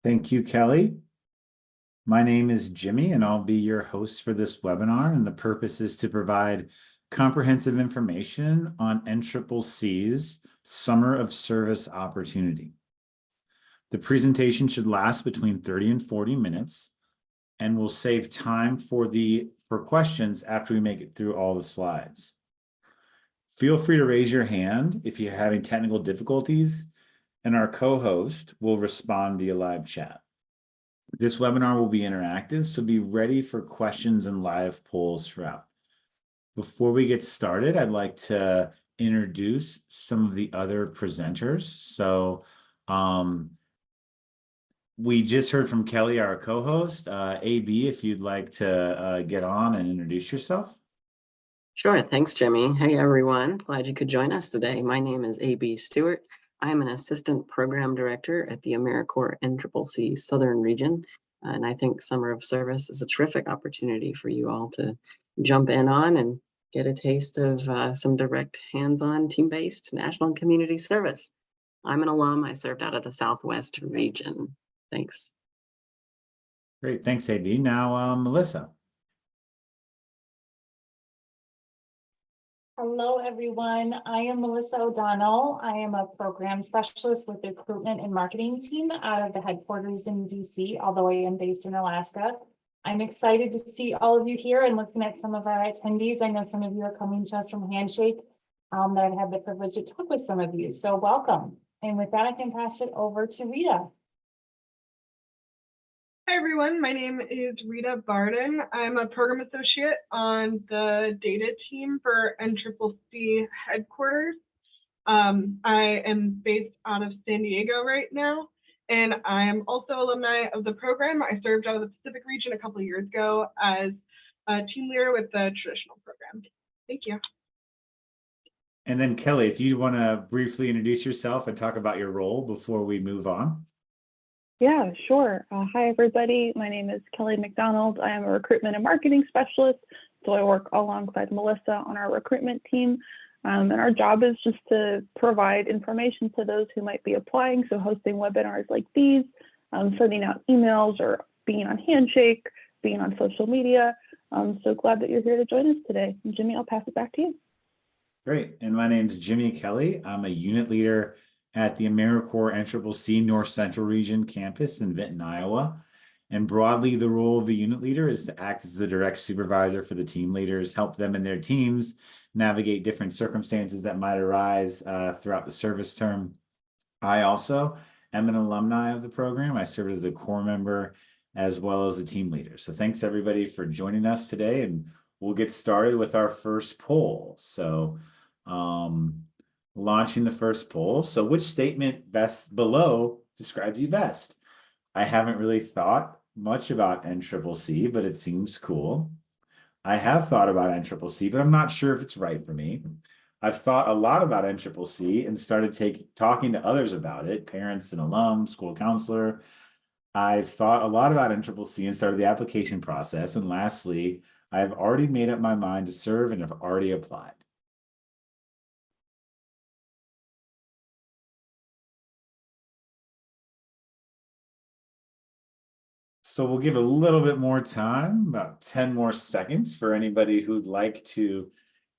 Thank you, Kelly. My name is Jimmy, and I'll be your host for this webinar. And the purpose is to provide comprehensive information on NCCC's Summer of Service Opportunity. The presentation should last between 30 and 40 minutes, and we'll save time for questions after we make it through all the slides. Feel free to raise your hand if you're having technical difficulties, and our co-host will respond via live chat. This webinar will be interactive, so be ready for questions and live polls throughout. Before we get started, I'd like to introduce some of the other presenters. So we just heard from Kelly, our co-host. AB, if you'd like to get on and introduce yourself. Sure. Thanks, Jimmy. Hey, everyone. Glad you could join us today. My name is AB Stewart. I'm an assistant program director at the AmeriCorps NCCC Southern Region. And I think Summer of Service is a terrific opportunity for you all to jump in on and get a taste of some direct hands-on team-based national and community service. I'm an alum. I served out of the Southwest region. Thanks. Great. Thanks, AB. Now, Melissa. Hello, everyone. I am Melissa O'Donnell. I am a program specialist with the recruitment and marketing team out of the headquarters in DC, although I am based in Alaska. I'm excited to see all of you here and looking at some of our attendees. I know some of you are coming to us from Handshake, that I've had the privilege to talk with some of you. So welcome. And with that, I can pass it over to Rita. Hi, everyone. My name is Rita Barden. I'm a program associate on the data team for NCCC headquarters. I am based out of San Diego right now, and I am also alumni of the program. I served out of the Pacific region a couple of years ago as a team leader with the traditional program. Thank you. And then Kelly, if you want to briefly introduce yourself and talk about your role before we move on. Yeah, sure. Hi, everybody. My name is Kelly McDonald. I am a recruitment and marketing specialist. So I work alongside Melissa on our recruitment team. And our job is just to provide information to those who might be applying. So hosting webinars like these, sending out emails, or being on Handshake, being on social media. So glad that you're here to join us today. And Jimmy, I'll pass it back to you. Great. And my name's Jimmy Kelly. I'm a unit leader at the AmeriCorps NCCC North Central Region campus in Vinton, Iowa. And broadly, the role of the unit leader is to act as the direct supervisor for the team leaders, help them and their teams navigate different circumstances that might arise throughout the service term. I also am an alumni of the program. I serve as a core member as well as a team leader. So thanks everybody for joining us today, and we'll get started with our first poll. So launching the first poll. So which statement best below describes you best? I haven't really thought much about NCCC, but it seems cool. I have thought about NCCC, but I'm not sure if it's right for me. I've thought a lot about NCCC and started talking to others about it, parents and alums, school counselor. I've thought a lot about NCCC and started the application process. And lastly, I've already made up my mind to serve and have already applied. So we'll give a little bit more time, about 10 more seconds, for anybody who'd like to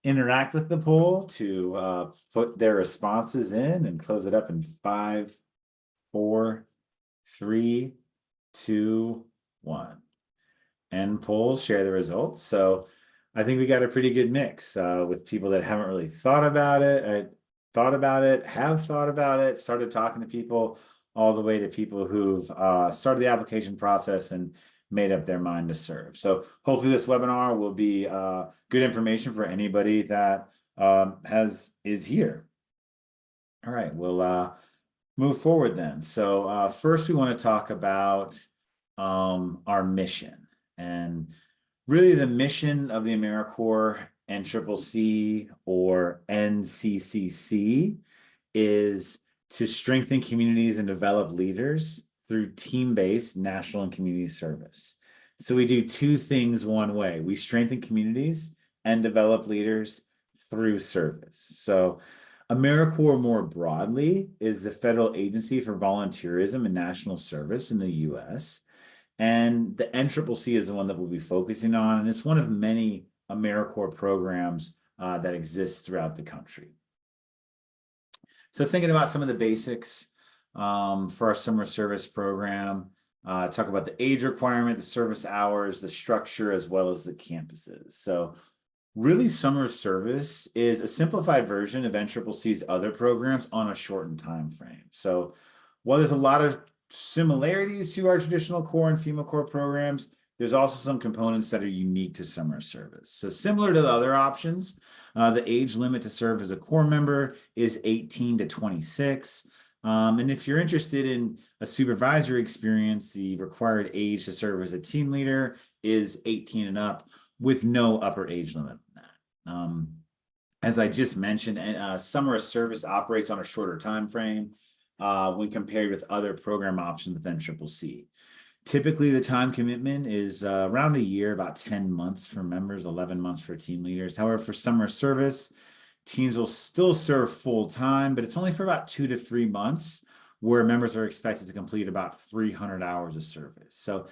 interact with the poll to put their responses in, and close it up in 5, 4, 3, 2, 1. End poll, share the results. So I think we got a pretty good mix with people that haven't really thought about it, have thought about it, started talking to people, all the way to people who've started the application process and made up their mind to serve. So hopefully this webinar will be good information for anybody that is here. All right, we'll move forward then. So first we want to talk about our mission. And really the mission of the AmeriCorps NCCC or NCCC is to strengthen communities and develop leaders through team-based national and community service. So we do two things one way. We strengthen communities and develop leaders through service. So AmeriCorps more broadly is the federal agency for volunteerism and national service in the US. And the NCCC is the one that we'll be focusing on. And it's one of many AmeriCorps programs that exists throughout the country. So thinking about some of the basics for our summer service program, talk about the age requirement, the service hours, the structure, as well as the campuses. So really, summer service is a simplified version of NCCC's other programs on a shortened time frame. So while there's a lot of similarities to our traditional Corps and FEMA Corps programs, there's also some components that are unique to summer service. So similar to the other options, the age limit to serve as a Corps member is 18 to 26. And if you're interested in a supervisory experience, the required age to serve as a team leader is 18 and up, with no upper age limit on that. As I just mentioned, summer service operates on a shorter time frame when compared with other program options within NCCC. Typically, the time commitment is around a year, about 10 months for members, 11 months for team leaders. However, for summer service, teams will still serve full time, but it's only for about 2 to 3 months, where members are expected to complete about 300 hours of service. So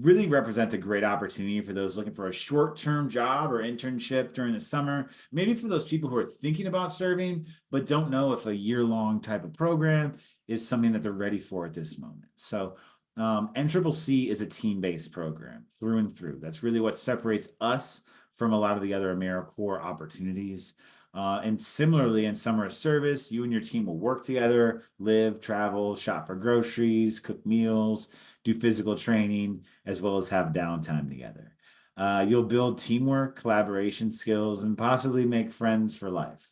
really represents a great opportunity for those looking for a short-term job or internship during the summer. Maybe for those people who are thinking about serving, but don't know if a year-long type of program is something that they're ready for at this moment. So NCCC is a team-based program through and through. That's really what separates us from a lot of the other AmeriCorps opportunities. And similarly, in summer service, you and your team will work together, live, travel, shop for groceries, cook meals, do physical training, as well as have downtime together. You'll build teamwork, collaboration skills, and possibly make friends for life.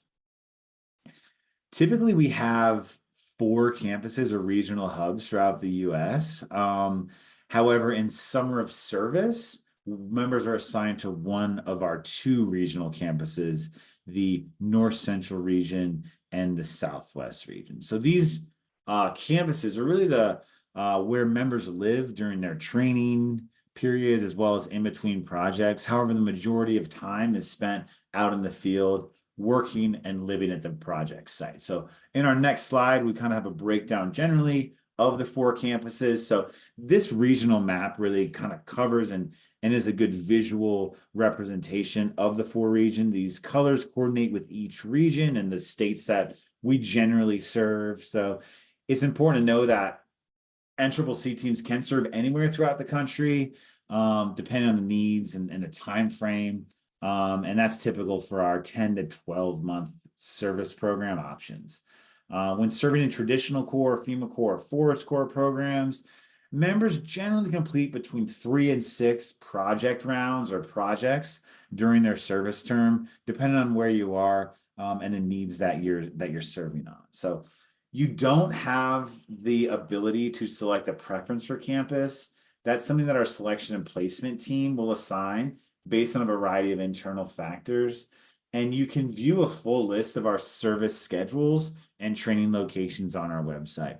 Typically, we have 4 campuses or regional hubs throughout the US. However, in summer of service, members are assigned to one of our 2 regional campuses, the North Central region and the Southwest region. So these campuses are really the where members live during their training periods, as well as in between projects. However, the majority of time is spent out in the field, working and living at the project site. So in our next slide, we kind of have a breakdown generally of the 4 campuses. So this regional map really kind of covers and is a good visual representation of the 4 regions. These colors coordinate with each region and the states that we generally serve. So it's important to know that NCCC teams can serve anywhere throughout the country, depending on the needs and the time frame. And that's typical for our 10 to 12 month service program options. When serving in traditional Corps, FEMA Corps, Forest Corps programs, members generally complete between 3 and 6 project rounds or projects during their service term, depending on where you are and the needs that you're serving on. So you don't have the ability to select a preference for campus. That's something that our selection and placement team will assign based on a variety of internal factors. And you can view a full list of our service schedules and training locations on our website.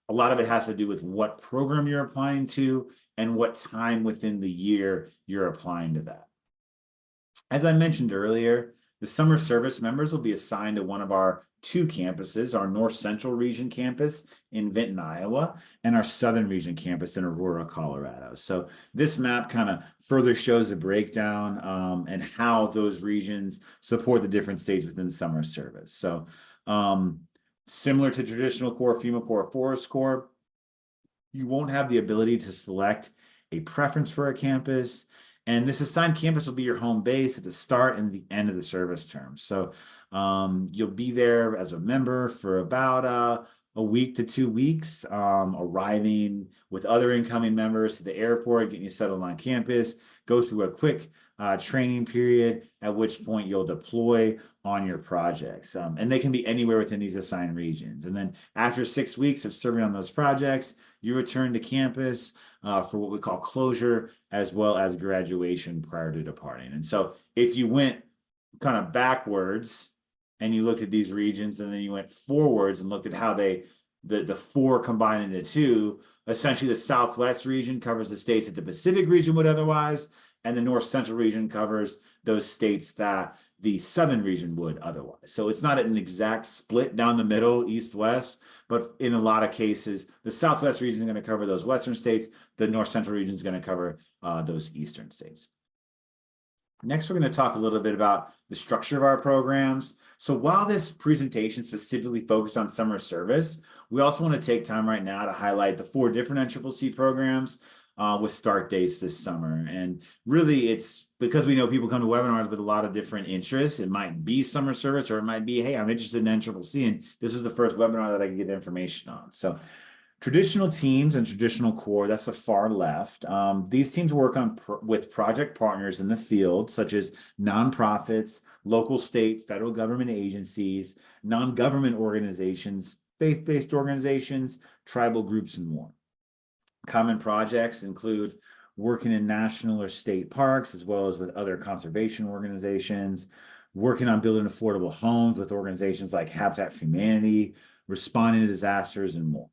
A lot of it has to do with what program you're applying to and what time within the year you're applying to that. As I mentioned earlier, the summer service members will be assigned to one of our 2 campuses, our North Central Region campus in Vinton, Iowa, and our Southern Region campus in Aurora, Colorado. So this map kind of further shows the breakdown and how those regions support the different states within summer service. So similar to traditional Corps, FEMA Corps, Forest Corps, you won't have the ability to select a preference for a campus. And this assigned campus will be your home base at the start and the end of the service term. So you'll be there as a member for about a week to 2 weeks, arriving with other incoming members to the airport, getting you settled on campus, go through a quick training period, at which point you'll deploy on your projects. And they can be anywhere within these assigned regions. And then after 6 weeks of serving on those projects, you return to campus for what we call closure, as well as graduation prior to departing. And so if you went kind of backwards and you looked at these regions, and then you went forwards and looked at how the 4 combine into 2, essentially the Southwest region covers the states that the Pacific region would otherwise, and the North Central region covers those states that the southern region would otherwise. So it's not an exact split down the middle, east-west, but in a lot of cases, the southwest region is going to cover those western states, the north central region is going to cover those eastern states. Next, we're going to talk a little bit about the structure of our programs. So while this presentation specifically focused on summer service, we also want to take time right now to highlight the 4 different NCCC programs with start dates this summer. And really, it's because we know people come to webinars with a lot of different interests. It might be summer service, or it might be, hey, I'm interested in NCCC, and this is the first webinar that I can get information on. So traditional teams and traditional corps, that's the far left. These teams work on with project partners in the field, such as nonprofits, local, state, federal government agencies, non-government organizations, faith-based organizations, tribal groups, and more. Common projects include working in national or state parks, as well as with other conservation organizations, working on building affordable homes with organizations like Habitat for Humanity, responding to disasters, and more.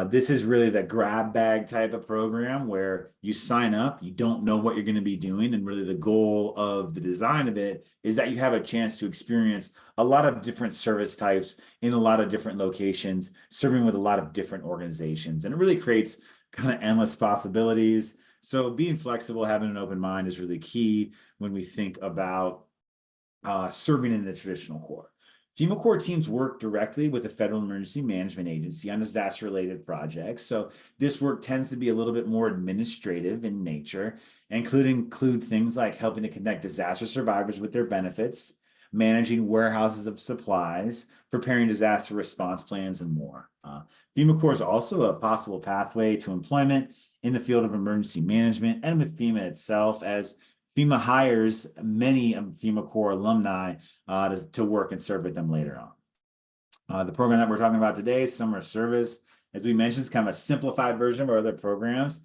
This is really the grab bag type of program where you sign up, you don't know what you're going to be doing, and really the goal of the design of it is that you have a chance to experience a lot of different service types in a lot of different locations, serving with a lot of different organizations, and it really creates kind of endless possibilities. So being flexible, having an open mind is really key when we think about serving in the traditional corps. FEMA Corps teams work directly with the Federal Emergency Management Agency on disaster-related projects. So this work tends to be a little bit more administrative in nature, and include things like helping to connect disaster survivors with their benefits, managing warehouses of supplies, preparing disaster response plans, and more. FEMA Corps is also a possible pathway to employment in the field of emergency management and with FEMA itself, as FEMA hires many of FEMA Corps alumni to work and serve with them later on. The program that we're talking about today is summer service. As we mentioned, it's kind of a simplified version of our other programs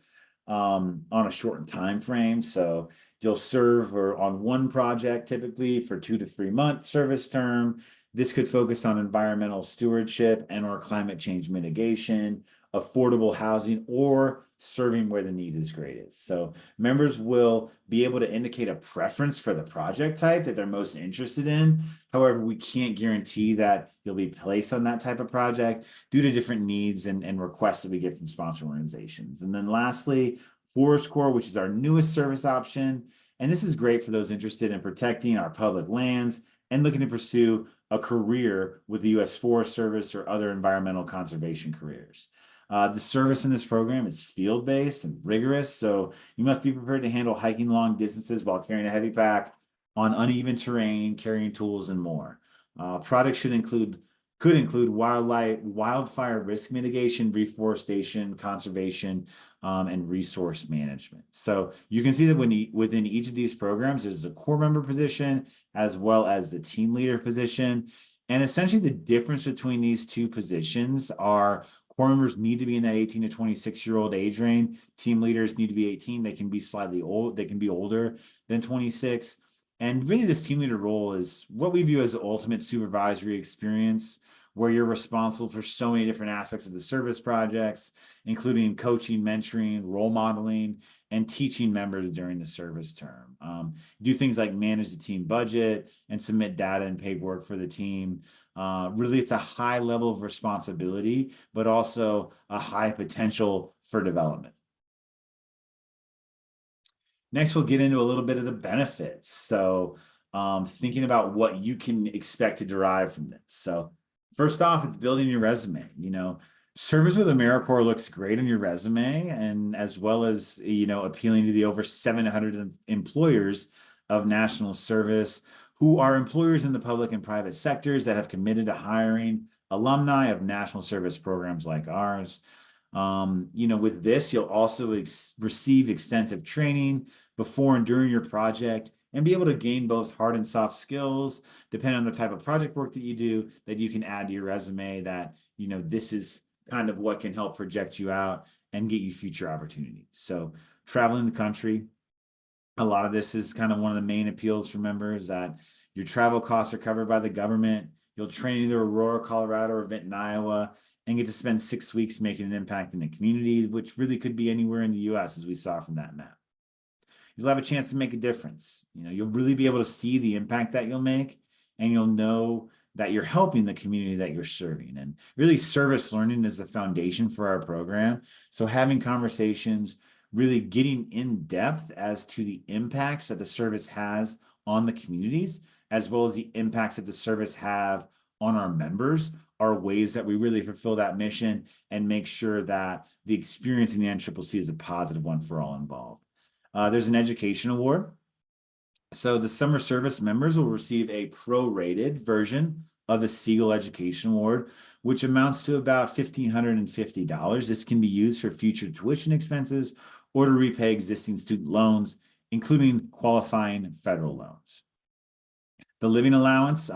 on a shortened time frame. So you'll serve on one project typically for 2 to 3 month service term. This could focus on environmental stewardship and or climate change mitigation, affordable housing, or serving where the need is greatest. So members will be able to indicate a preference for the project type that they're most interested in. However, we can't guarantee that you'll be placed on that type of project due to different needs and requests that we get from sponsor organizations. And then lastly, Forest Corps, which is our newest service option. And this is great for those interested in protecting our public lands and looking to pursue a career with the U.S. Forest Service or other environmental conservation careers. The service in this program is field-based and rigorous, so you must be prepared to handle hiking long distances while carrying a heavy pack on uneven terrain, carrying tools, and more. Products could include wildfire risk mitigation, reforestation, conservation, and resource management. So you can see that within each of these programs, there's a corps member position as well as the team leader position. And essentially the difference between these two positions are corps members need to be in that 18 to 26-year-old age range. Team leaders need to be 18. They can be slightly old. They can be older than 26. And really this team leader role is what we view as the ultimate supervisory experience, where you're responsible for so many different aspects of the service projects, including coaching, mentoring, role modeling, and teaching members during the service term. Do things like manage the team budget and submit data and paperwork for the team. Really, it's a high level of responsibility, but also a high potential for development. Next, we'll get into a little bit of the benefits. So thinking about what you can expect to derive from this. So first off, it's building your resume. Service with AmeriCorps looks great on your resume, and as well as, appealing to the over 700 employers of national service who are employers in the public and private sectors that have committed to hiring alumni of national service programs like ours. With this, you'll also receive extensive training before and during your project and be able to gain both hard and soft skills, depending on the type of project work that you do, that you can add to your resume that, this is kind of what can help project you out and get you future opportunities. So traveling the country, a lot of this is kind of one of the main appeals for members, that your travel costs are covered by the government. You'll train in either Aurora, Colorado, or Vinton, Iowa, and get to spend 6 weeks making an impact in the community, which really could be anywhere in the U.S., as we saw from that map. you'll have a chance to make a difference. You know, you'll really be able to see the impact that you'll make, and you'll know that you're helping the community that you're serving. And really, service learning is the foundation for our program. So having conversations, really getting in depth as to the impacts that the service has on the communities, as well as the impacts that the service have on our members, are ways that we really fulfill that mission and make sure that the experience in the NCCC is a positive one for all involved. There's an education award. So the summer service members will receive a prorated version of the Siegel Education Award, which amounts to about $1,550. This can be used for future tuition expenses or to repay existing student loans, including qualifying federal loans. The living allowance,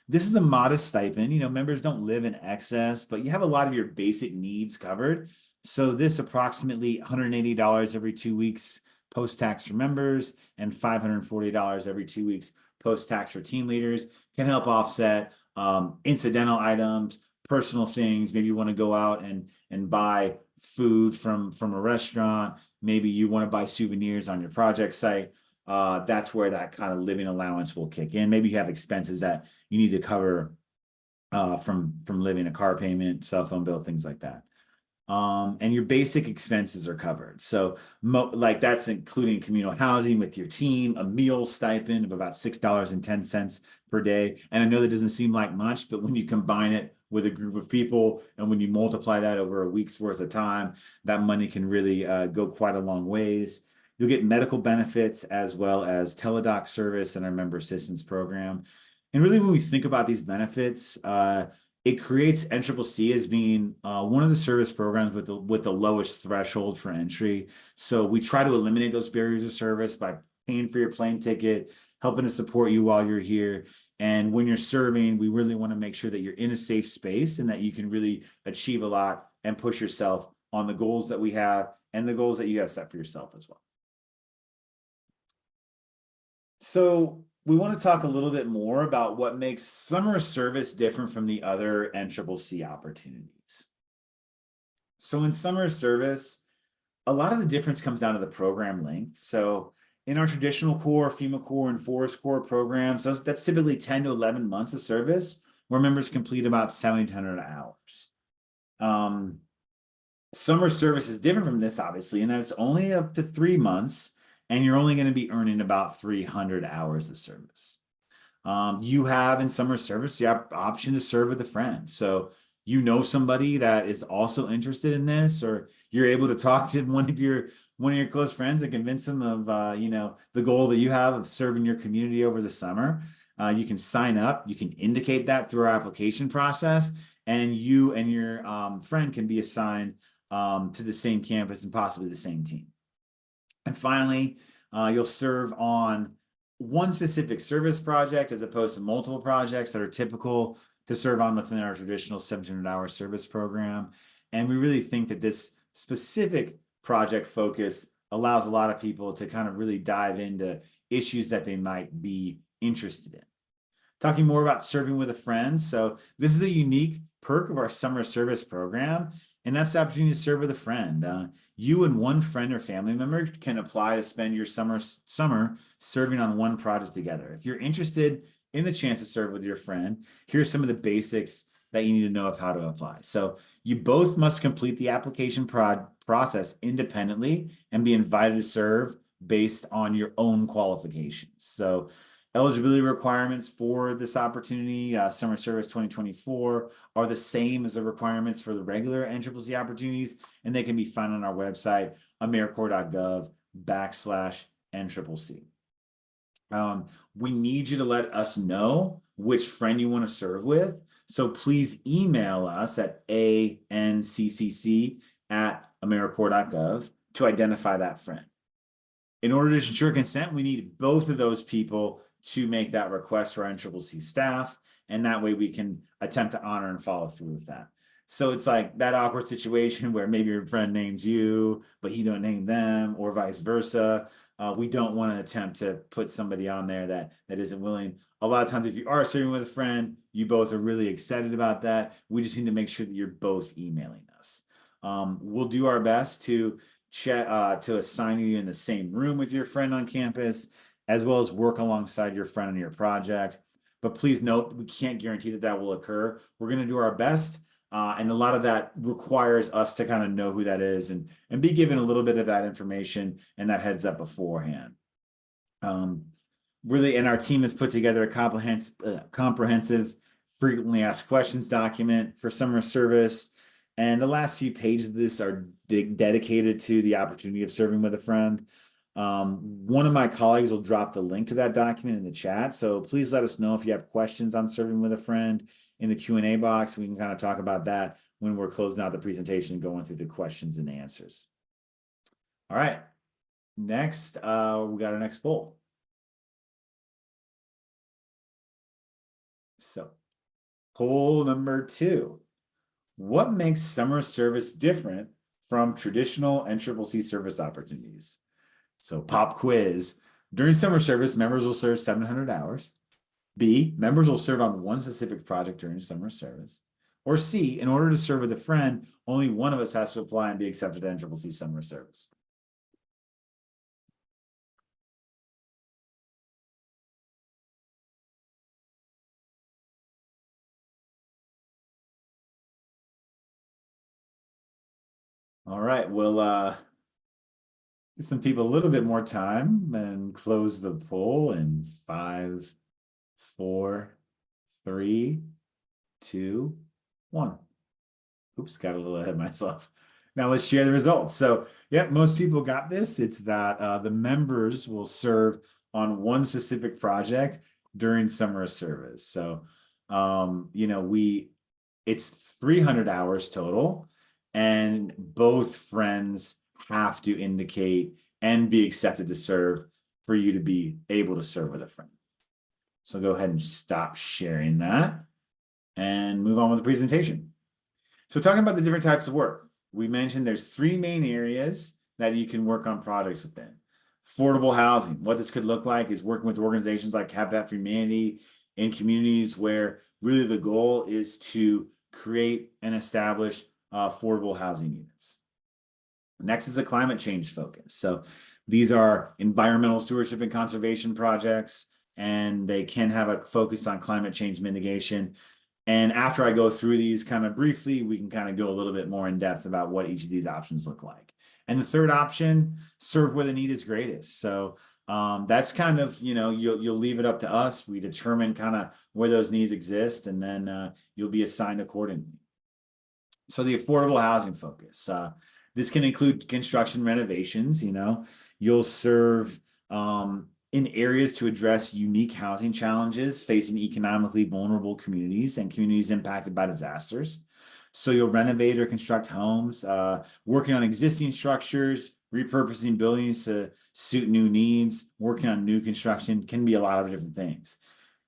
this is a modest stipend. You know, members don't live in excess, but you have a lot of your basic needs covered. So this approximately $180 every 2 weeks post-tax for members and $540 every 2 weeks post-tax for team leaders can help offset incidental items, personal things. Maybe you want to go out and buy food from a restaurant. Maybe you want to buy souvenirs on your project site. That's where that kind of living allowance will kick in. Maybe you have expenses that you need to cover from living, a car payment, cell phone bill, things like that. And your basic expenses are covered. So like that's including communal housing with your team, a meal stipend of about $6.10 per day. And I know that doesn't seem like much, but when you combine it with a group of people and when you multiply that over a week's worth of time, that money can really go quite a long ways. You'll get medical benefits as well as teledoc service and our member assistance program. And really, when we think about these benefits, it creates NCCC as being one of the service programs with the lowest threshold for entry. So we try to eliminate those barriers of service by paying for your plane ticket, helping to support you while you're here. And when you're serving, we really want to make sure that you're in a safe space and that you can really achieve a lot and push yourself on the goals that we have and the goals that you have set for yourself as well. So we want to talk a little bit more about what makes summer service different from the other NCCC opportunities. So in summer service, a lot of the difference comes down to the program length. So in our traditional Corps, FEMA Corps, and Forest Corps programs, that's typically 10 to 11 months of service, where members complete about 700 hours. Summer service is different from this, obviously, in that it's only up to 3 months, and you're only going to be earning about 300 hours of service. You have in summer service the option to serve with a friend. So you know somebody that is also interested in this, or you're able to talk to one of your close friends and convince them of the goal that you have of serving your community over the summer. You can sign up. You can indicate that through our application process, and you and your friend can be assigned to the same campus and possibly the same team. And finally, you'll serve on one specific service project as opposed to multiple projects that are typical to serve on within our traditional 700-hour service program. And we really think that this specific project focus allows a lot of people to kind of really dive into issues that they might be interested in. Talking more about serving with a friend. So this is a unique perk of our summer service program, and that's the opportunity to serve with a friend. You and one friend or family member can apply to spend your summer serving on one project together. If you're interested in the chance to serve with your friend, here's some of the basics that you need to know of how to apply. So you both must complete the application process independently and be invited to serve based on your own qualifications. So eligibility requirements for this opportunity, Summer Service 2024, are the same as the requirements for the regular NCCC opportunities, and they can be found on our website, AmeriCorps.gov/NCCC. We need you to let us know which friend you want to serve with. So please email us at ancccc@AmeriCorps.gov to identify that friend. In order to ensure consent, we need both of those people to make that request to our NCCC staff, and that way we can attempt to honor and follow through with that. So it's like that awkward situation where maybe your friend names you, but you don't name them, or vice versa. We don't want to attempt to put somebody on there that isn't willing. A lot of times, if you are serving with a friend, you both are really excited about that. We just need to make sure that you're both emailing us. We'll do our best to to assign you in the same room with your friend on campus, as well as work alongside your friend on your project. But please note, we can't guarantee that that will occur. We're going to do our best. And a lot of that requires us to kind of know who that is and be given a little bit of that information and that heads up beforehand. Really, and our team has put together a comprehensive frequently asked questions document for summer service. And the last few pages of this are dedicated to the opportunity of serving with a friend. One of my colleagues will drop the link to that document in the chat. So please let us know if you have questions on serving with a friend in the Q&A box. We can kind of talk about that when we're closing out the presentation and going through the questions and answers. All right. Next, we got our next poll. So, poll number 2. What makes summer service different from traditional NCCC service opportunities? So, pop quiz. During summer service, members will serve 700 hours. B, members will serve on one specific project during summer service. Or C, in order to serve with a friend, only one of us has to apply and be accepted to NCCC summer service. All right, we'll give some people a little bit more time and close the poll in 5, 4, 3, 2, 1. Oops, got a little ahead of myself. Now let's share the results. So, yep, most people got this. It's that the members will serve on one specific project during summer service. So, you know, it's 300 hours total, and both friends have to indicate and be accepted to serve for you to be able to serve with a friend. So go ahead and stop sharing that and move on with the presentation. So talking about the different types of work, we mentioned there's 3 main areas that you can work on projects within. Affordable housing. What this could look like is working with organizations like Habitat for Humanity in communities where really the goal is to create and establish affordable housing units. Next is a climate change focus. So these are environmental stewardship and conservation projects, and they can have a focus on climate change mitigation. And after I go through these kind of briefly, we can kind of go a little bit more in depth about what each of these options look like. And the third option, serve where the need is greatest. So that's kind of, you know, you'll leave it up to us. We determine kind of where those needs exist, and then you'll be assigned accordingly. So the affordable housing focus. This can include construction renovations. You know, you'll serve in areas to address unique housing challenges facing economically vulnerable communities and communities impacted by disasters. So you'll renovate or construct homes, working on existing structures, repurposing buildings to suit new needs, working on new construction can be a lot of different things.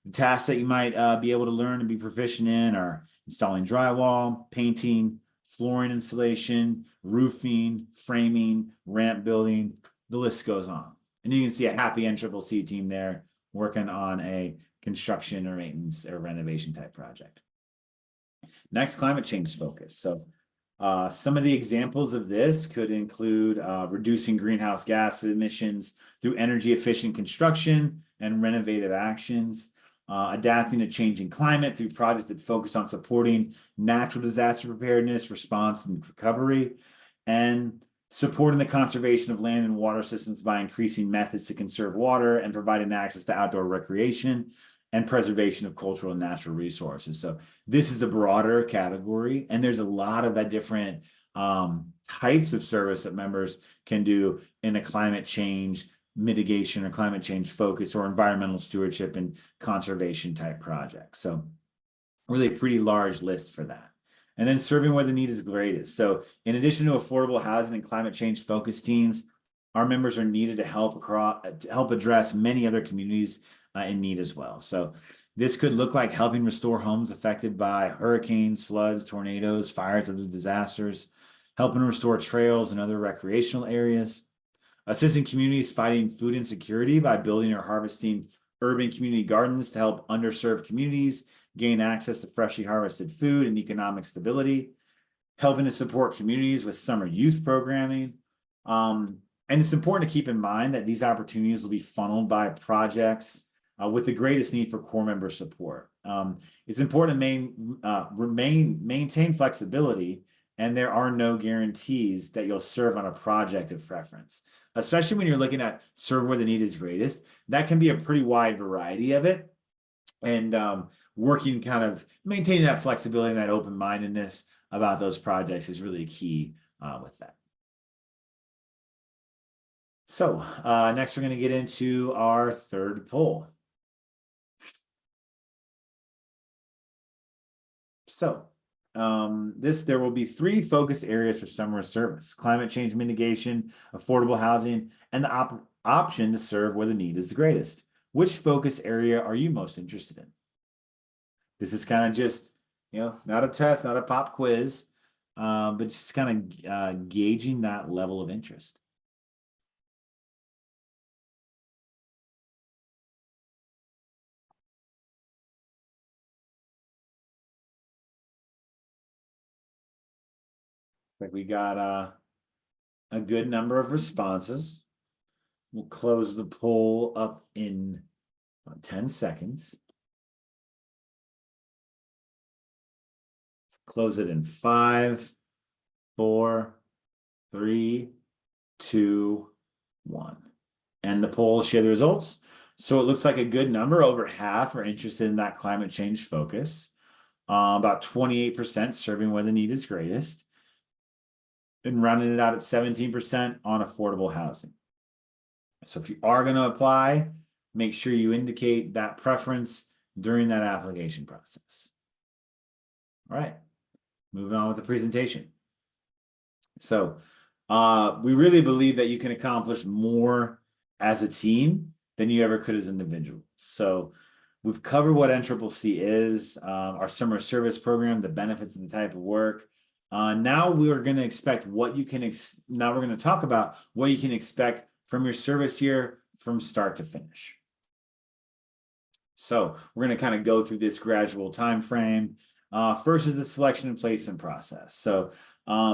The tasks that you might be able to learn and be proficient in are installing drywall, painting, flooring installation, roofing, framing, ramp building, the list goes on. And you can see a happy NCCC team there working on a construction or maintenance or renovation type project. Next, climate change focus. So some of the examples of this could include reducing greenhouse gas emissions through energy efficient construction and renovative actions, adapting to changing climate through projects that focus on supporting natural disaster preparedness, response, and recovery, and supporting the conservation of land and water systems by increasing methods to conserve water and providing access to outdoor recreation and preservation of cultural and natural resources. So this is a broader category, and there's a lot of different types of service that members can do in a climate change mitigation or climate change focus or environmental stewardship and conservation type projects. So really a pretty large list for that. And then serving where the need is greatest. So in addition to affordable housing and climate change focus teams, our members are needed to help address many other communities in need as well. So this could look like helping restore homes affected by hurricanes, floods, tornadoes, fires, or disasters, helping restore trails and other recreational areas, assisting communities fighting food insecurity by building or harvesting urban community gardens to help underserved communities gain access to freshly harvested food and economic stability, helping to support communities with summer youth programming, And it's important to keep in mind that these opportunities will be funneled by projects with the greatest need for core member support. It's important to maintain flexibility, and there are no guarantees that you'll serve on a project of preference, especially when you're looking at serve where the need is greatest. That can be a pretty wide variety of it. And working kind of maintaining that flexibility and that open-mindedness about those projects is really key with that. So next we're going to get into our third poll. So there will be 3 focus areas for summer service: climate change mitigation, affordable housing, and the option to serve where the need is the greatest. Which focus area are you most interested in? This is kind of just, not a test, not a pop quiz, but just kind of gauging that level of interest. Like we got a good number of responses. We'll close the poll up in 10 seconds. Close it in 5, 4, 3, 2, 1. And the poll will share the results. So it looks like a good number, over half are interested in that climate change focus. About 28% serving where the need is greatest. And rounding it out at 17% on affordable housing. So if you are going to apply, make sure you indicate that preference during that application process. All right, moving on with the presentation. So we really believe that you can accomplish more as a team than you ever could as individuals. So we've covered what NCCC is, our summer service program, the benefits of the type of work. Now we're going to expect what you can, now we're going to talk about what you can expect from your service year from start to finish. So we're going to kind of go through this gradual time frame. First is the selection and placement process. So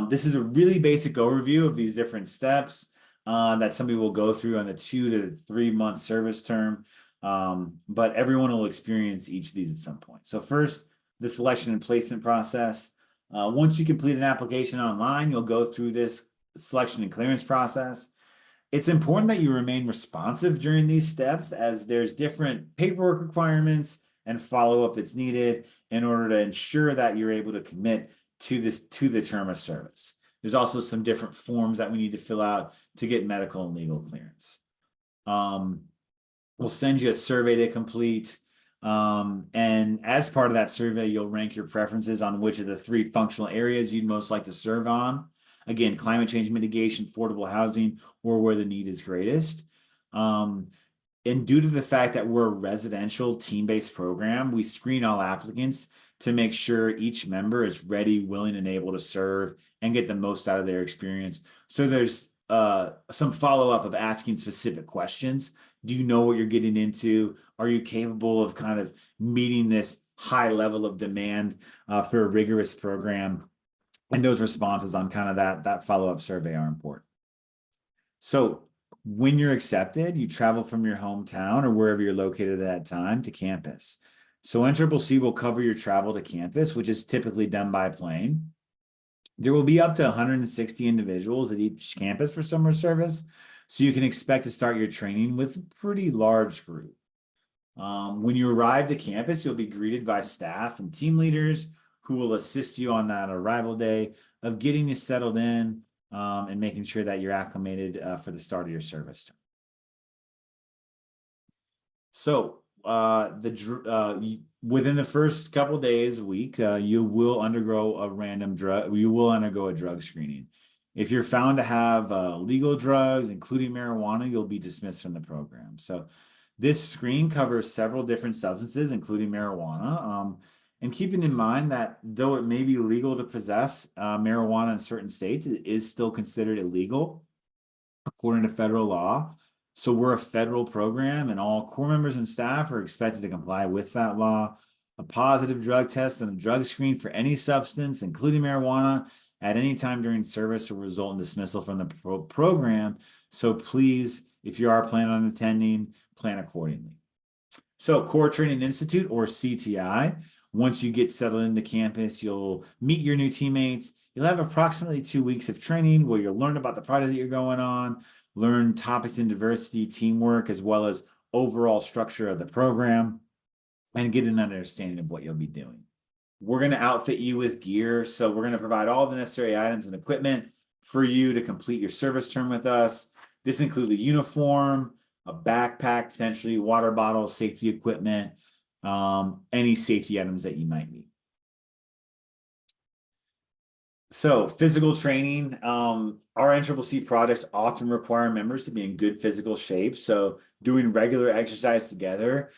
this is a really basic overview of these different steps that somebody will go through on the 2 to 3 month service term. But everyone will experience each of these at some point. So first, the selection and placement process. Once you complete an application online, you'll go through this selection and clearance process. It's important that you remain responsive during these steps, as there's different paperwork requirements and follow-up that's needed in order to ensure that you're able to commit to the term of service. There's also some different forms that we need to fill out to get medical and legal clearance. We'll send you a survey to complete. And as part of that survey, you'll rank your preferences on which of the 3 functional areas you'd most like to serve on. Again, climate change mitigation, affordable housing, or where the need is greatest. And due to the fact that we're a residential team-based program, we screen all applicants to make sure each member is ready, willing, and able to serve and get the most out of their experience. So there's some follow-up of asking specific questions. Do you know what you're getting into? Are you capable of kind of meeting this high level of demand for a rigorous program? And those responses on kind of that follow-up survey are important. So when you're accepted, you travel from your hometown or wherever you're located at that time to campus. So NCCC will cover your travel to campus, which is typically done by plane. There will be up to 160 individuals at each campus for summer service. So you can expect to start your training with a pretty large group. When you arrive to campus, you'll be greeted by staff and team leaders who will assist you on that arrival day of getting you settled in and making sure that you're acclimated for the start of your service term. So within the first couple days, a week, you will undergo a drug screening. If you're found to have legal drugs, including marijuana, you'll be dismissed from the program. So this screen covers several different substances, including marijuana. And keeping in mind that though it may be legal to possess marijuana in certain states, it is still considered illegal according to federal law. So we're a federal program and all core members and staff are expected to comply with that law. A positive drug test and a drug screen for any substance, including marijuana, at any time during service will result in dismissal from the program. So please, if you are planning on attending, plan accordingly. So Core Training Institute, or CTI, once you get settled into campus, you'll meet your new teammates. You'll have approximately 2 weeks of training where you'll learn about the project that you're going on, learn topics in diversity, teamwork, as well as overall structure of the program, and get an understanding of what you'll be doing. We're going to outfit you with gear. So we're going to provide all the necessary items and equipment for you to complete your service term with us. This includes a uniform, a backpack, potentially water bottle, safety equipment, any safety items that you might need. So physical training, our NCCC projects often require members to be in good physical shape. So doing regular exercise together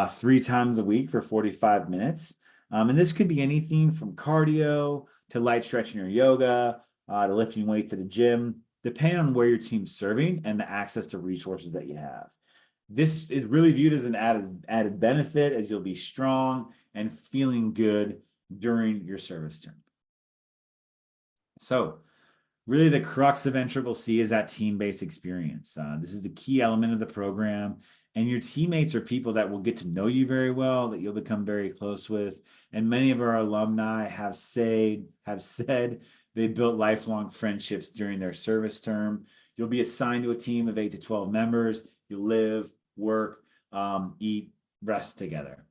3 times a week for 45 minutes. And this could be anything from cardio to light stretching or yoga, to lifting weights at a gym, depending on where your team's serving and the access to resources that you have. This is really viewed as an added benefit, as you'll be strong and feeling good during your service term. So really the crux of NCCC is that team-based experience. This is the key element of the program, and your teammates are people that will get to know you very well, that you'll become very close with. And many of our alumni have said they built lifelong friendships during their service term. You'll be assigned to a team of 8 to 12 members. You live, work, eat, rest together.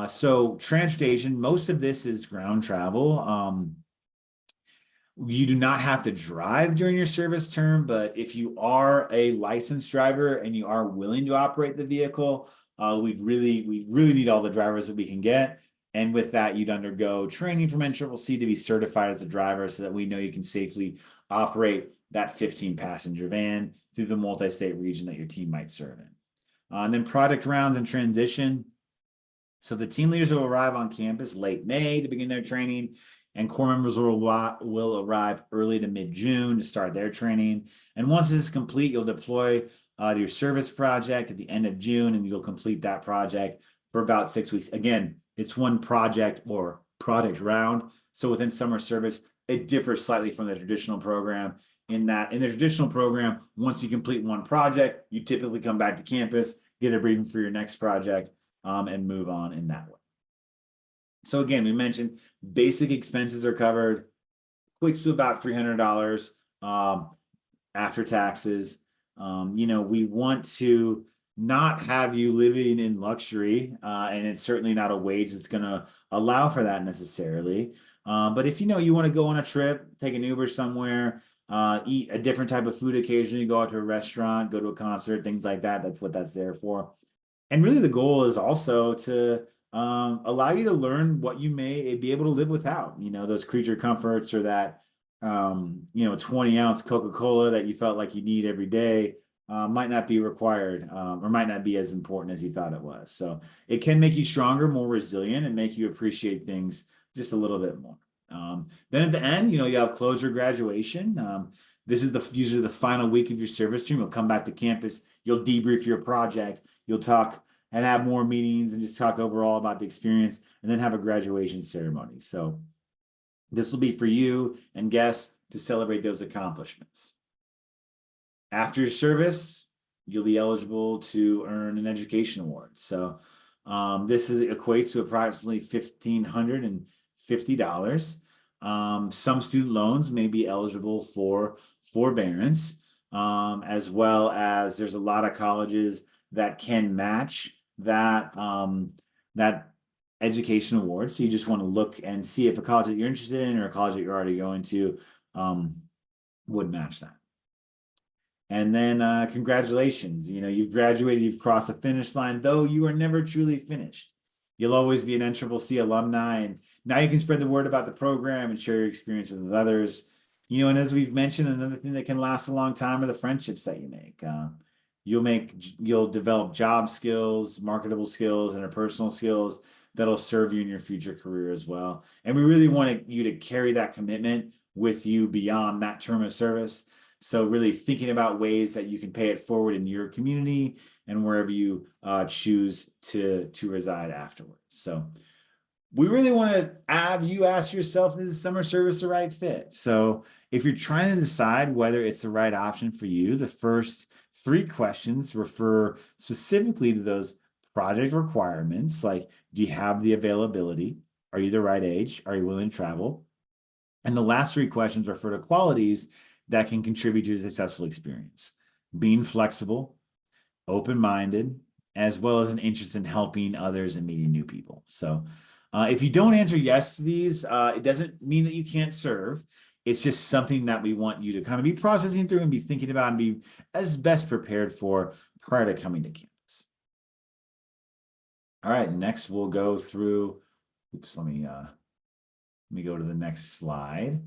So transportation, most of this is ground travel. You do not have to drive during your service term, but if you are a licensed driver and you are willing to operate the vehicle, we really need all the drivers that we can get. And with that, you'd undergo training from NCCC to be certified as a driver so that we know you can safely operate that 15-passenger van through the multi-state region that your team might serve in. And then project rounds and transition. So the team leaders will arrive on campus late May to begin their training, and core members will arrive early to mid-June to start their training. And once this is complete, you'll deploy to your service project at the end of June, and you'll complete that project for about 6 weeks. Again, it's one project or product round. So within summer service, it differs slightly from the traditional program in that in the traditional program, once you complete one project, you typically come back to campus, get a briefing for your next project, and move on in that way. So again, we mentioned basic expenses are covered, equates to about $300 after taxes. We want to not have you living in luxury, and it's certainly not a wage that's going to allow for that necessarily. But if you want to go on a trip, take an Uber somewhere, eat a different type of food occasionally, go out to a restaurant, go to a concert, things like that, that's what that's there for. And really the goal is also to allow you to learn what you may be able to live without, those creature comforts or that 20-ounce Coca-Cola that you felt like you need every day might not be required or might not be as important as you thought it was. So it can make you stronger, more resilient, and make you appreciate things just a little bit more. Then at the end, you have closure graduation. This is usually the final week of your service term. You'll come back to campus, you'll debrief your project, you'll talk and have more meetings and just talk overall about the experience, and then have a graduation ceremony. So this will be for you and guests to celebrate those accomplishments. After your service, you'll be eligible to earn an education award. So this equates to approximately $1,550. Some student loans may be eligible for forbearance, as well as there's a lot of colleges that can match that education award. So you just want to look and see if a college that you're interested in or a college that you're already going to would match that. And then congratulations, you've graduated, you've crossed the finish line, though you are never truly finished. You'll always be an NCCC alumni, and now you can spread the word about the program and share your experience with others. And as we've mentioned, another thing that can last a long time are the friendships that you make. You'll develop job skills, marketable skills, interpersonal skills that'll serve you in your future career as well. And we really want you to carry that commitment with you beyond that term of service. So really thinking about ways that you can pay it forward in your community and wherever you choose to reside afterwards. So we really want to have you ask yourself, is summer service the right fit? So if you're trying to decide whether it's the right option for you, the first 3 questions refer specifically to those project requirements, like, do you have the availability? Are you the right age? Are you willing to travel? And the last 3 questions refer to qualities that can contribute to a successful experience: being flexible, open-minded, as well as an interest in helping others and meeting new people. So if you don't answer yes to these, it doesn't mean that you can't serve. It's just something that we want you to kind of be processing through and be thinking about and be as best prepared for prior to coming to campus. All right, next we'll go through, oops, let me go to the next slide.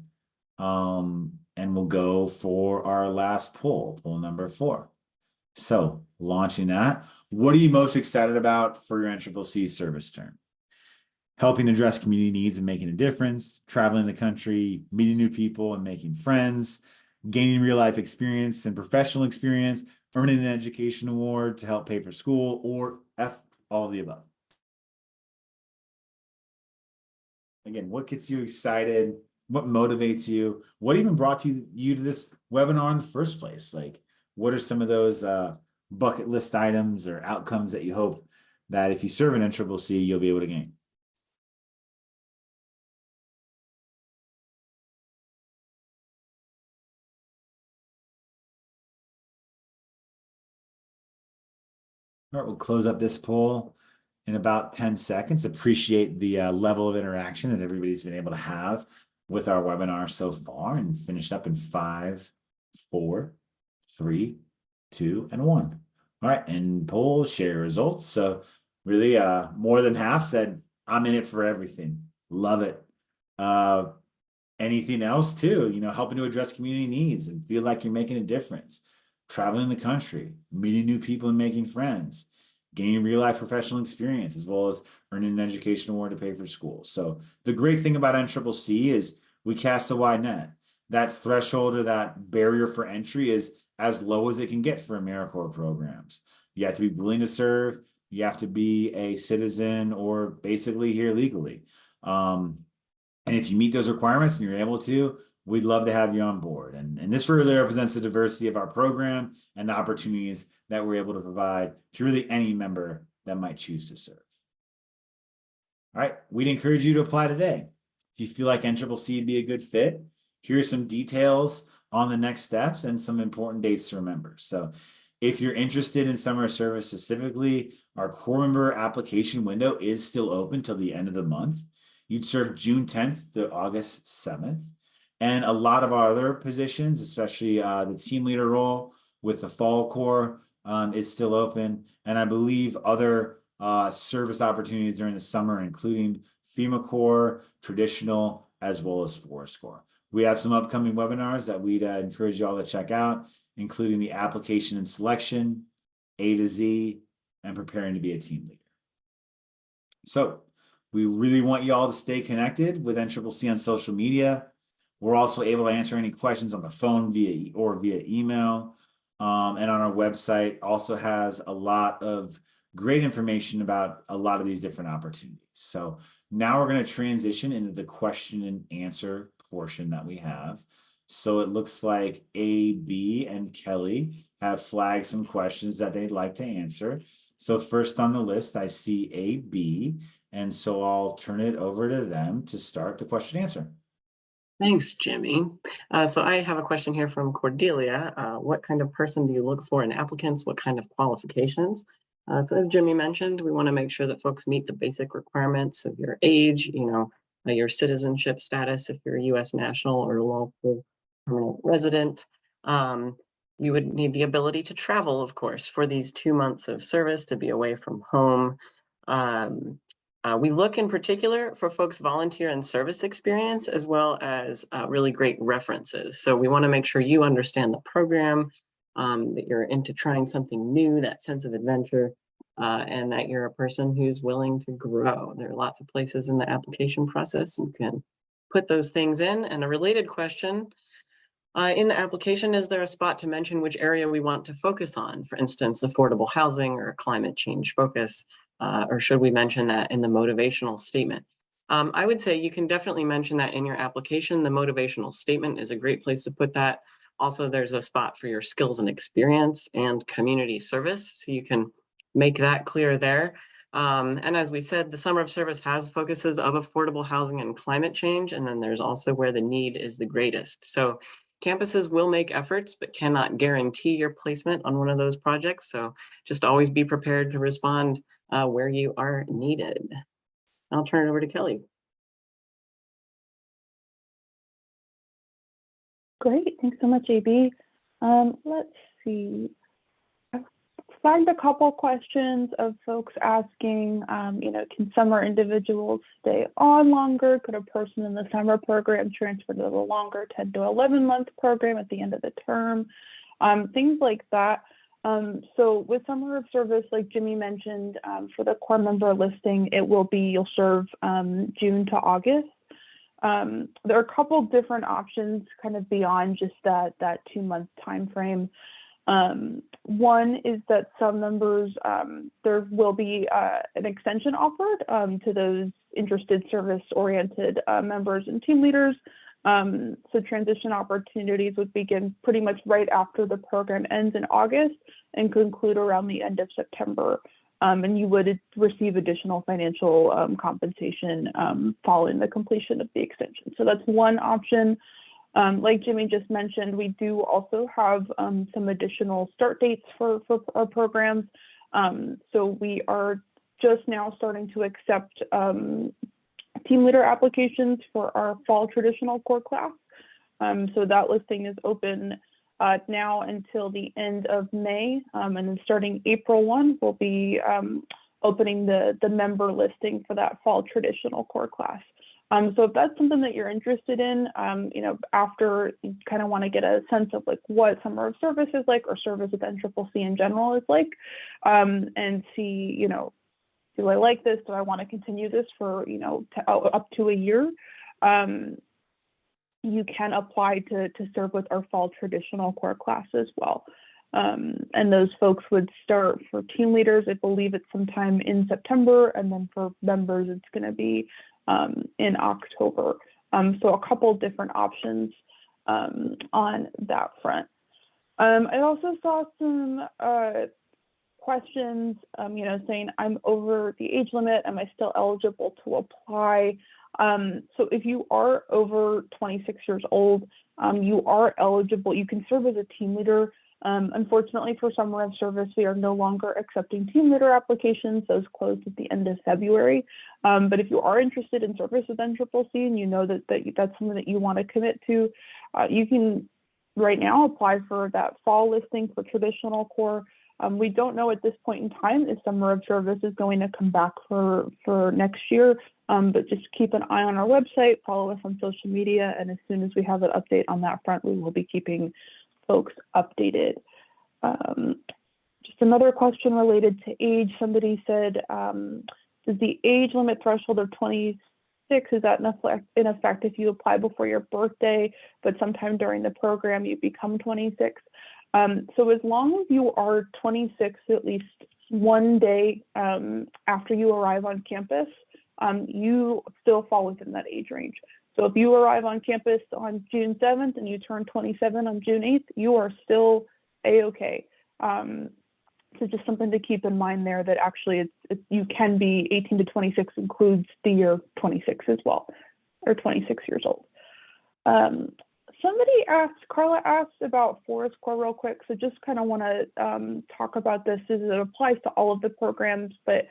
And we'll go for our last poll number 4. So launching that, what are you most excited about for your NCCC service term? Helping address community needs and making a difference, traveling the country, meeting new people and making friends, gaining real life experience and professional experience, earning an education award to help pay for school, or F, all of the above. Again, what gets you excited? What motivates you? What even brought you to this webinar in the first place? Like, what are some of those bucket list items or outcomes that you hope that if you serve an NCCC, you'll be able to gain? All right, we'll close up this poll in about 10 seconds. Appreciate the level of interaction that everybody's been able to have with our webinar so far, and finish up in 5, 4, 3, 2, and 1. All right, and poll share results. So really more than half said, I'm in it for everything. Love it. Anything else too, helping to address community needs and feel like you're making a difference. Traveling the country, meeting new people and making friends, gaining real life professional experience, as well as earning an education award to pay for school. So the great thing about NCCC is we cast a wide net. That threshold or that barrier for entry is as low as it can get for AmeriCorps programs. You have to be willing to serve. You have to be a citizen or basically here legally. And if you meet those requirements and you're able to, we'd love to have you on board. And this really represents the diversity of our program and the opportunities that we're able to provide to really any member that might choose to serve. All right, we'd encourage you to apply today. If you feel like NCCC would be a good fit, here are some details on the next steps and some important dates to remember. So if you're interested in summer service specifically, our core member application window is still open till the end of the month. You'd serve June 10th to August 7th. And a lot of our other positions, especially the team leader role with the fall corps, is still open. And I believe other service opportunities during the summer, including FEMA Corps, traditional, as well as Forest Corps. We have some upcoming webinars that we'd encourage you all to check out, including the application and selection, A to Z, and preparing to be a team leader. So we really want you all to stay connected with NCCC on social media. We're also able to answer any questions on the phone via email. And on our website also has a lot of great information about a lot of these different opportunities. So now we're going to transition into the question and answer portion that we have. So it looks like A, B, and Kelly have flagged some questions that they'd like to answer. So first on the list, I see A, B, and so I'll turn it over to them to start the question and answer. Thanks, Jimmy. So I have a question here from Cordelia. What kind of person do you look for in applicants? What kind of qualifications? So as Jimmy mentioned, we want to make sure that folks meet the basic requirements of your age, your citizenship status, if you're a U.S. national or lawful permanent resident. You would need the ability to travel, of course, for these 2 months of service, to be away from home. We look in particular for folks' volunteer and service experience, as well as really great references. So we want to make sure you understand the program, that you're into trying something new, that sense of adventure, and that you're a person who's willing to grow. There are lots of places in the application process you can put those things in. And a related question, in the application, is there a spot to mention which area we want to focus on? For instance, affordable housing or climate change focus, or should we mention that in the motivational statement? I would say you can definitely mention that in your application. The motivational statement is a great place to put that. Also, there's a spot for your skills and experience and community service, so you can make that clear there. And as we said, the summer of service has focuses of affordable housing and climate change, and then there's also where the need is the greatest. So campuses will make efforts, but cannot guarantee your placement on one of those projects. So just always be prepared to respond where you are needed. I'll turn it over to Kelly. Great, thanks so much, AB. Let's see. I've flagged a couple questions of folks asking, can summer individuals stay on longer? Could a person in the summer program transfer to the longer 10 to 11-month program at the end of the term? Things like that. So with summer of service, like Jimmy mentioned, for the core member listing, it will be you'll serve June to August. There are a couple different options kind of beyond just that 2-month time frame. One is that some members, there will be an extension offered to those interested service-oriented members and team leaders. So transition opportunities would begin pretty much right after the program ends in August and conclude around the end of September. And you would receive additional financial compensation following the completion of the extension. So that's one option. Like Jimmy just mentioned, we do also have some additional start dates for our programs. So we are just now starting to accept team leader applications for our fall traditional core class. So that listing is open now until the end of May, and then starting April 1, we'll be opening the member listing for that fall traditional core class. So if that's something that you're interested in, after you kind of want to get a sense of like what summer of service is like, or service with NCCC in general is like, and see, do I like this? Do I want to continue this for, up to a year? You can apply to serve with our fall traditional core class as well. And those folks would start for team leaders, I believe it's sometime in September, and then for members, it's going to be in October. So a couple different options on that front. I also saw some questions, saying I'm over the age limit, am I still eligible to apply? So if you are over 26 years old, you are eligible, you can serve as a team leader. Unfortunately for summer of service, we are no longer accepting team leader applications. Those closed at the end of February. But if you are interested in service with NCCC and you know that that's something that you want to commit to, you can right now apply for that fall listing for traditional core. We don't know at this point in time if summer of service is going to come back for next year, but just keep an eye on our website, follow us on social media, and as soon as we have an update on that front, we will be keeping folks updated. Just another question related to age. Somebody said, does the age limit threshold of 26, is that in effect if you apply before your birthday, but sometime during the program you become 26? So as long as you are 26 at least one day after you arrive on campus, you still fall within that age range. So if you arrive on campus on June 7th and you turn 27 on June 8th, you are still A-okay. So just something to keep in mind there, that actually you can be 18 to 26 includes the year 26 as well, or 26 years old. Somebody asked, Carla asked about Forest Corps real quick. So just kind of want to talk about this as it applies to all of the programs, but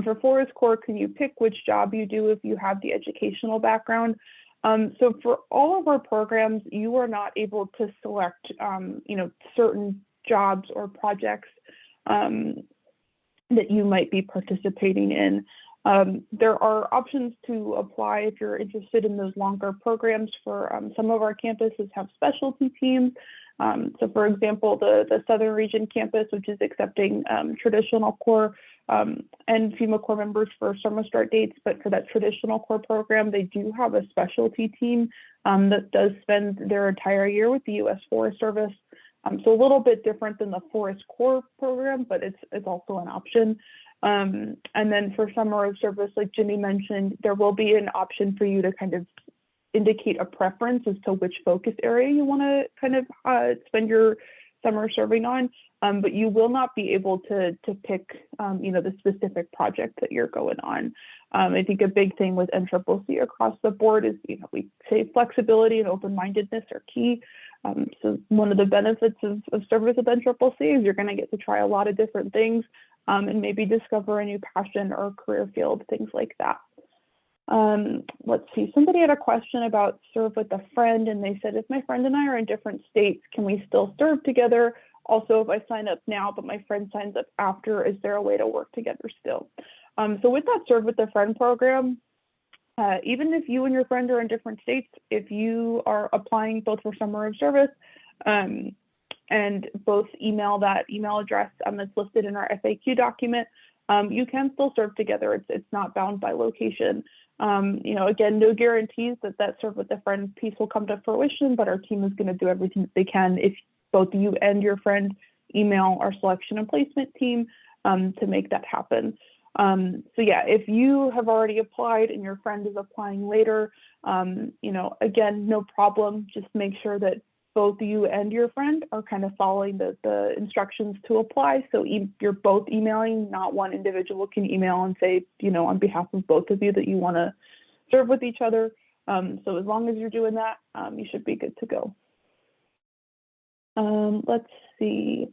for Forest Corps, can you pick which job you do if you have the educational background? So for all of our programs, you are not able to select, certain jobs or projects that you might be participating in. There are options to apply if you're interested in those longer programs. For some of our campuses have specialty teams. So for example, the Southern Region campus, which is accepting traditional core and FEMA core members for summer start dates, but for that traditional core program, they do have a specialty team that does spend their entire year with the U.S. Forest Service. So a little bit different than the Forest Corps program, but it's also an option. And then for summer of service, like Jimmy mentioned, there will be an option for you to kind of indicate a preference as to which focus area you want to kind of spend your summer serving on, but you will not be able to pick, the specific project that you're going on. I think a big thing with NCCC across the board is, we say flexibility and open-mindedness are key. So one of the benefits of service with NCCC is you're going to get to try a lot of different things and maybe discover a new passion or career field, things like that. Let's see, somebody had a question about serve with a friend, and they said, if my friend and I are in different states, can we still serve together? Also, if I sign up now, but my friend signs up after, is there a way to work together still? So with that serve with a friend program, even if you and your friend are in different states, if you are applying both for summer of service and both email that email address that's listed in our FAQ document, you can still serve together. It's not bound by location. Again, no guarantees that serve with a friend piece will come to fruition, but our team is going to do everything that they can if both you and your friend email our selection and placement team to make that happen. So yeah, if you have already applied and your friend is applying later, again, no problem. Just make sure that both you and your friend are kind of following the instructions to apply. So you're both emailing, not one individual can email and say, on behalf of both of you that you want to serve with each other. So as long as you're doing that, you should be good to go. Let's see.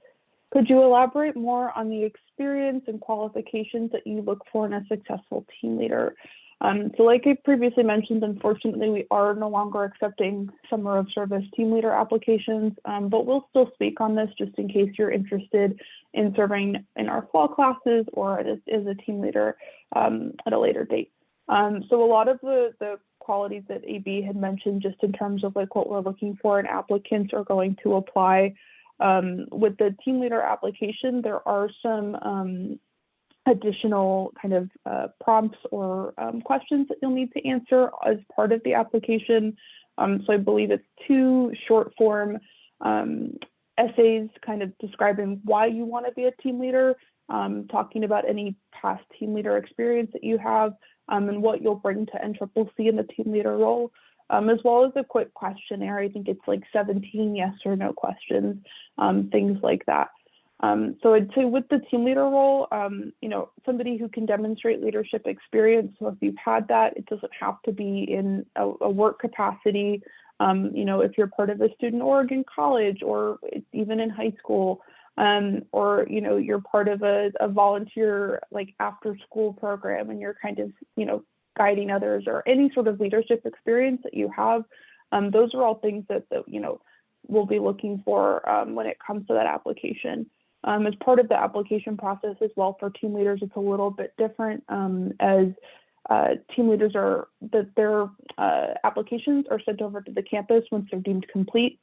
Could you elaborate more on the experience and qualifications that you look for in a successful team leader? So like I previously mentioned, unfortunately, we are no longer accepting summer of service team leader applications, but we'll still speak on this just in case you're interested in serving in our fall classes or as a team leader at a later date. So a lot of the qualities that AB had mentioned just in terms of like what we're looking for in applicants are going to apply. With the team leader application, there are some additional kind of prompts or questions that you'll need to answer as part of the application. So I believe it's 2 short form essays kind of describing why you want to be a team leader, talking about any past team leader experience that you have, and what you'll bring to NCCC in the team leader role, as well as a quick questionnaire. I think it's like 17 yes or no questions, things like that. So I'd say with the team leader role, somebody who can demonstrate leadership experience. So if you've had that, it doesn't have to be in a work capacity. If you're part of a student org in college or even in high school, or you're part of a volunteer like after school program and you're kind of guiding others, or any sort of leadership experience that you have, those are all things that we'll be looking for when it comes to that application. As part of the application process as well for team leaders, it's a little bit different, as team leaders their applications are sent over to the campus once they're deemed complete,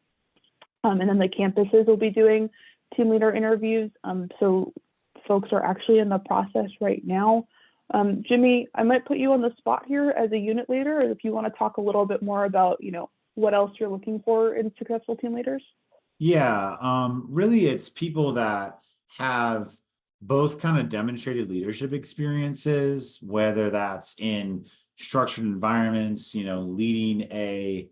and then the campuses will be doing team leader interviews. So folks are actually in the process right now. Jimmy, I might put you on the spot here as a unit leader, if you want to talk a little bit more about, what else you're looking for in successful team leaders. Yeah, really it's people that have both kind of demonstrated leadership experiences, whether that's in structured environments, leading a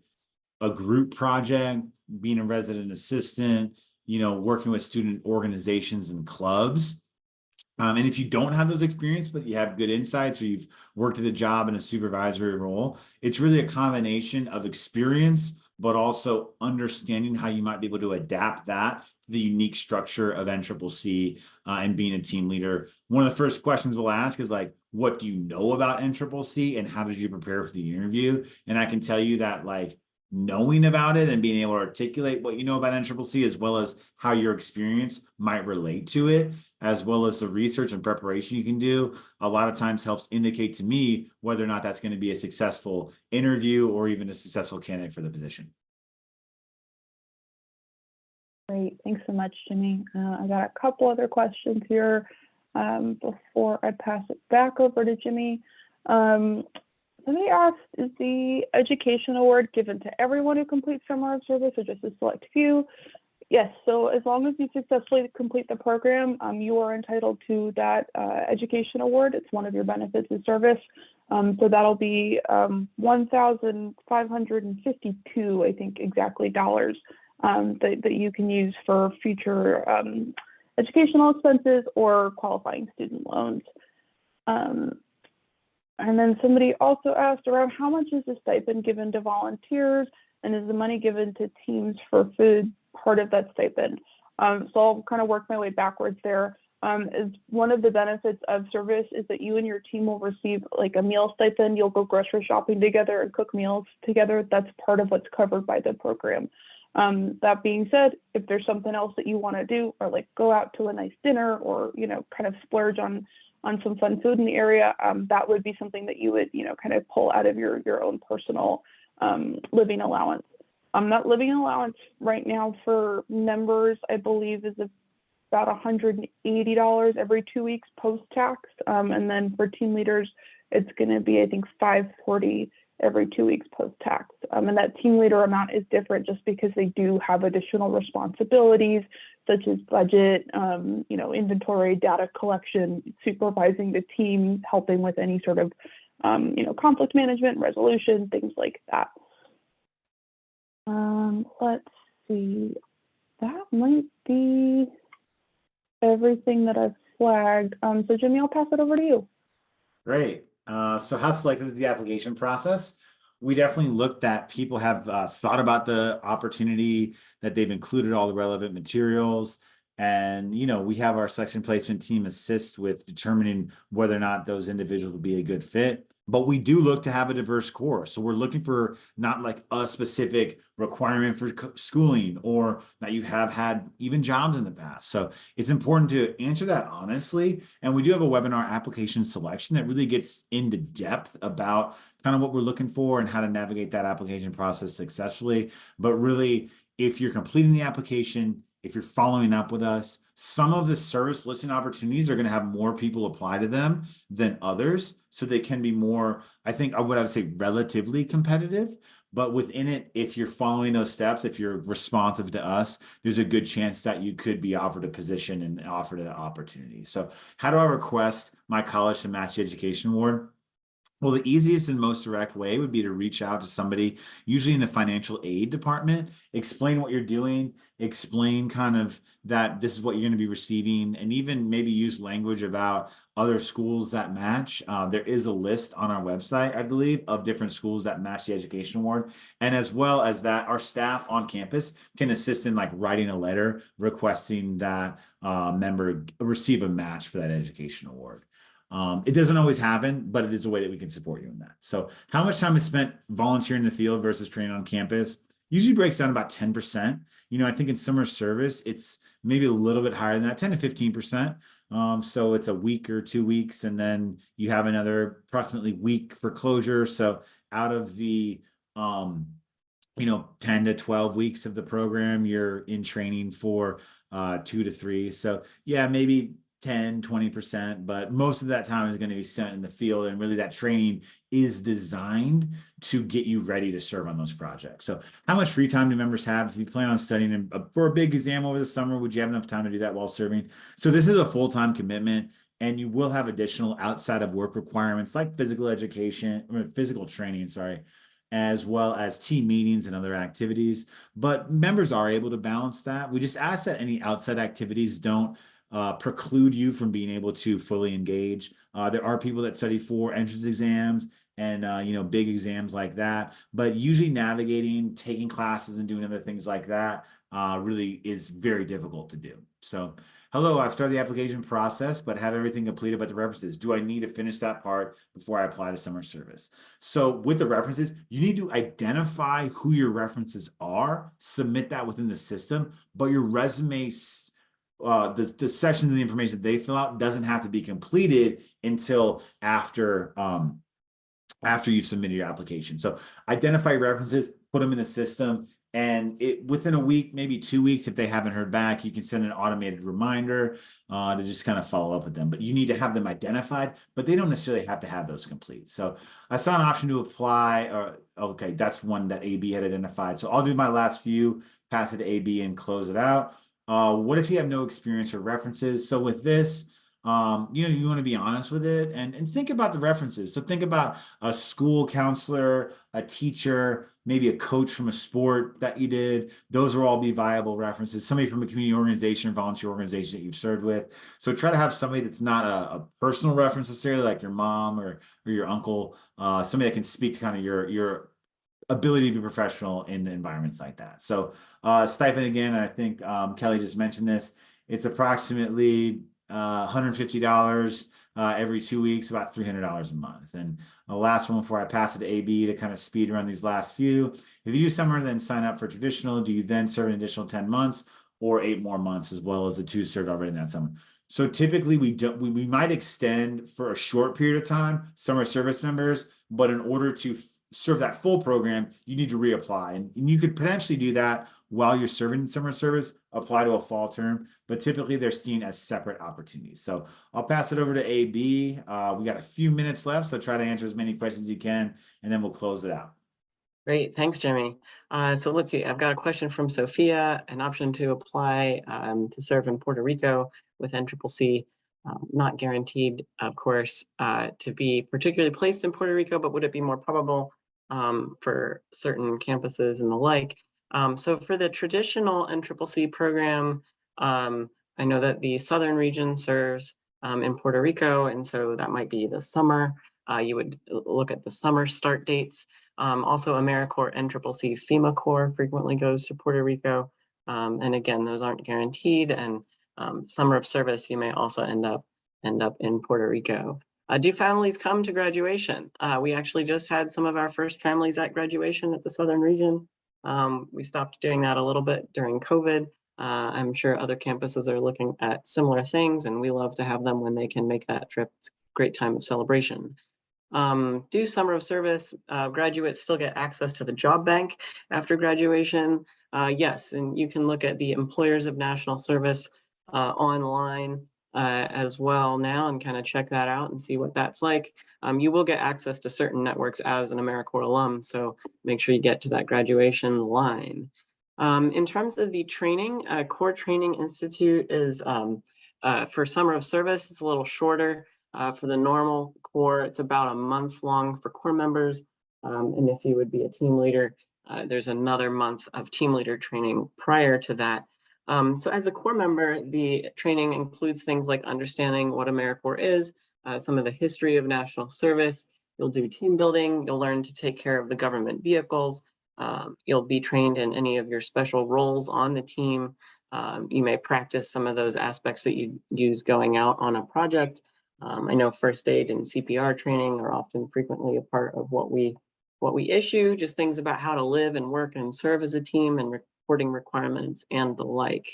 group project, being a resident assistant, working with student organizations and clubs. And if you don't have those experiences, but you have good insights, or you've worked at a job in a supervisory role, it's really a combination of experience, but also understanding how you might be able to adapt that to the unique structure of NCCC and being a team leader. One of the first questions we'll ask is like, what do you know about NCCC and how did you prepare for the interview? And I can tell you that like knowing about it and being able to articulate what you know about NCCC, as well as how your experience might relate to it, as well as the research and preparation you can do, a lot of times helps indicate to me whether or not that's going to be a successful interview or even a successful candidate for the position. Great, thanks so much, Jimmy. I got a couple other questions here before I pass it back over to Jimmy. Somebody asked, is the education award given to everyone who completes summer of service or just a select few? Yes, so as long as you successfully complete the program, you are entitled to that education award. It's one of your benefits of service. So that'll be 1,552, I think, exactly dollars that you can use for future educational expenses or qualifying student loans. And then somebody also asked around how much is the stipend given to volunteers, and is the money given to teams for food part of that stipend? So I'll kind of work my way backwards there. Is one of the benefits of service is that you and your team will receive like a meal stipend. You'll go grocery shopping together and cook meals together. That's part of what's covered by the program. That being said, if there's something else that you want to do, or like go out to a nice dinner, or kind of splurge on some fun food in the area, that would be something that you would kind of pull out of your own personal living allowance. That living allowance right now for members, I believe, is about $180 every 2 weeks post-tax. And then for team leaders, it's going to be, I think, $540 every 2 weeks post-tax. And that team leader amount is different just because they do have additional responsibilities, such as budget, inventory, data collection, supervising the team, helping with any sort of, conflict management, resolution, things like that. Let's see, that might be everything that I've flagged. So Jimmy, I'll pass it over to you. Great. So how selective is the application process? We definitely looked at people have thought about the opportunity, that they've included all the relevant materials. And, we have our selection placement team assist with determining whether or not those individuals will be a good fit. But we do look to have a diverse course. So we're looking for not like a specific requirement for schooling, or that you have had even jobs in the past. So it's important to answer that honestly. And we do have a webinar application selection that really gets into depth about kind of what we're looking for and how to navigate that application process successfully. But really, if you're completing the application, if you're following up with us, some of the service listing opportunities are going to have more people apply to them than others. So they can be more, I think, what I would say, relatively competitive. But within it, if you're following those steps, if you're responsive to us, there's a good chance that you could be offered a position and offered an opportunity. So how do I request my college to match the education award? Well, the easiest and most direct way would be to reach out to somebody, usually in the financial aid department, explain what you're doing, explain kind of that this is what you're going to be receiving, and even maybe use language about other schools that match. There is a list on our website, I believe, of different schools that match the education award. And as well as that, our staff on campus can assist in like writing a letter requesting that member receive a match for that education award. It doesn't always happen, but it is a way that we can support you in that. So how much time is spent volunteering in the field versus training on campus? Usually breaks down about 10%. I think in summer service, it's maybe a little bit higher than that, 10 to 15%. So it's a week or 2 weeks, and then you have another approximately week for closure. So out of the 10 to 12 weeks of the program, you're in training for 2 to 3. So yeah, maybe 10, 20%, but most of that time is going to be spent in the field. And really that training is designed to get you ready to serve on those projects. So how much free time do members have? If you plan on studying for a big exam over the summer, would you have enough time to do that while serving? So this is a full-time commitment, and you will have additional outside of work requirements like physical training, as well as team meetings and other activities. But members are able to balance that. We just ask that any outside activities don't preclude you from being able to fully engage. There are people that study for entrance exams and big exams like that, but usually navigating, taking classes and doing other things like that really is very difficult to do. So hello, I've started the application process, but have everything completed but the references. Do I need to finish that part before I apply to summer service? So with the references, you need to identify who your references are, submit that within the system, but your resume, the section of the information that they fill out doesn't have to be completed until after you submit your application. So identify your references, put them in the system, And within a week, maybe 2 weeks, if they haven't heard back, you can send an automated reminder to just kind of follow up with them. But you need to have them identified, but they don't necessarily have to have those complete. So I saw an option to apply, or okay, that's one that AB had identified. So I'll do my last few, pass it to AB and close it out. What if you have no experience or references? So with this, you want to be honest with it and think about the references. So think about a school counselor, a teacher, maybe a coach from a sport that you did. Those will all be viable references. Somebody from a community organization or volunteer organization that you've served with. So try to have somebody that's not a personal reference necessarily, like your mom or your uncle, somebody that can speak to kind of your ability to be professional in environments like that. So stipend again, I think Kelly just mentioned this. It's approximately $150 every 2 weeks, about $300 a month. And the last one before I pass it to AB to kind of speed around these last few. If you do summer, then sign up for traditional. Do you then serve an additional 10 months or 8 more months, as well as the 2 served already in that summer? So typically we might extend for a short period of time summer service members, but in order to serve that full program, you need to reapply. And you could potentially do that while you're serving summer service, apply to a fall term, but typically they're seen as separate opportunities. So I'll pass it over to AB. We got a few minutes left, so try to answer as many questions as you can, and then we'll close it out. Great, thanks, Jimmy. So let's see, I've got a question from Sophia, an option to apply to serve in Puerto Rico with NCCC. Not guaranteed, of course, to be particularly placed in Puerto Rico, but would it be more probable for certain campuses and the like? So for the traditional NCCC program, I know that the Southern region serves in Puerto Rico, and so that might be the summer. You would look at the summer start dates. Also, AmeriCorps NCCC FEMA Corps frequently goes to Puerto Rico. And again, those aren't guaranteed. And summer of service, you may also end up in Puerto Rico. Do families come to graduation? We actually just had some of our first families at graduation at the Southern region. We stopped doing that a little bit during COVID. I'm sure other campuses are looking at similar things, and we love to have them when they can make that trip. It's a great time of celebration. Do summer of service graduates still get access to the job bank after graduation? Yes, and you can look at the Employers of National Service online as well now and kind of check that out and see what that's like. You will get access to certain networks as an AmeriCorps alum, so make sure you get to that graduation line. In terms of the training, Corps Training Institute is for summer of service, it's a little shorter. For the normal Corps, it's about a month long for Corps members. And if you would be a team leader, there's another month of team leader training prior to that. So as a Corps member, the training includes things like understanding what AmeriCorps is, some of the history of national service. You'll do team building. You'll learn to take care of the government vehicles. You'll be trained in any of your special roles on the team. You may practice some of those aspects that you use going out on a project. I know first aid and CPR training are often frequently a part of what we issue, just things about how to live and work and serve as a team and reporting requirements and the like.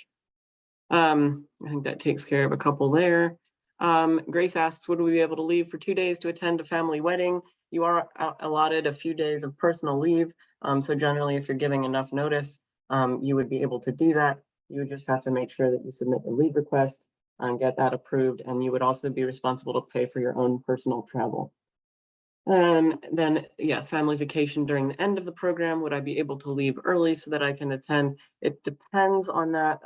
I think that takes care of a couple there. Grace asks, would we be able to leave for 2 days to attend a family wedding? You are allotted a few days of personal leave. So generally, if you're giving enough notice, you would be able to do that. You would just have to make sure that you submit the leave request and get that approved. And you would also be responsible to pay for your own personal travel. Then, yeah, family vacation during the end of the program. Would I be able to leave early so that I can attend? It depends on that.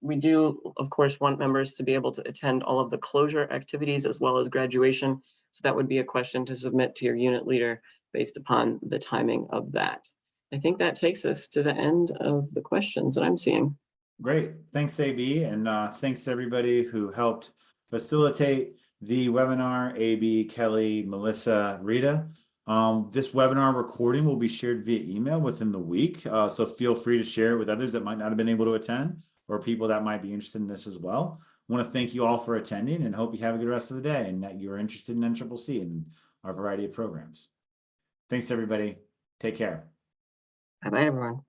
We do, of course, want members to be able to attend all of the closure activities as well as graduation. So that would be a question to submit to your unit leader based upon the timing of that. I think that takes us to the end of the questions that I'm seeing. Great. Thanks, AB. And thanks to everybody who helped facilitate the webinar, AB, Kelly, Melissa, Rita. This webinar recording will be shared via email within the week. So feel free to share it with others that might not have been able to attend or people that might be interested in this as well. I want to thank you all for attending and hope you have a good rest of the day and that you're interested in NCCC and our variety of programs. Thanks, everybody. Take care. Bye-bye, everyone.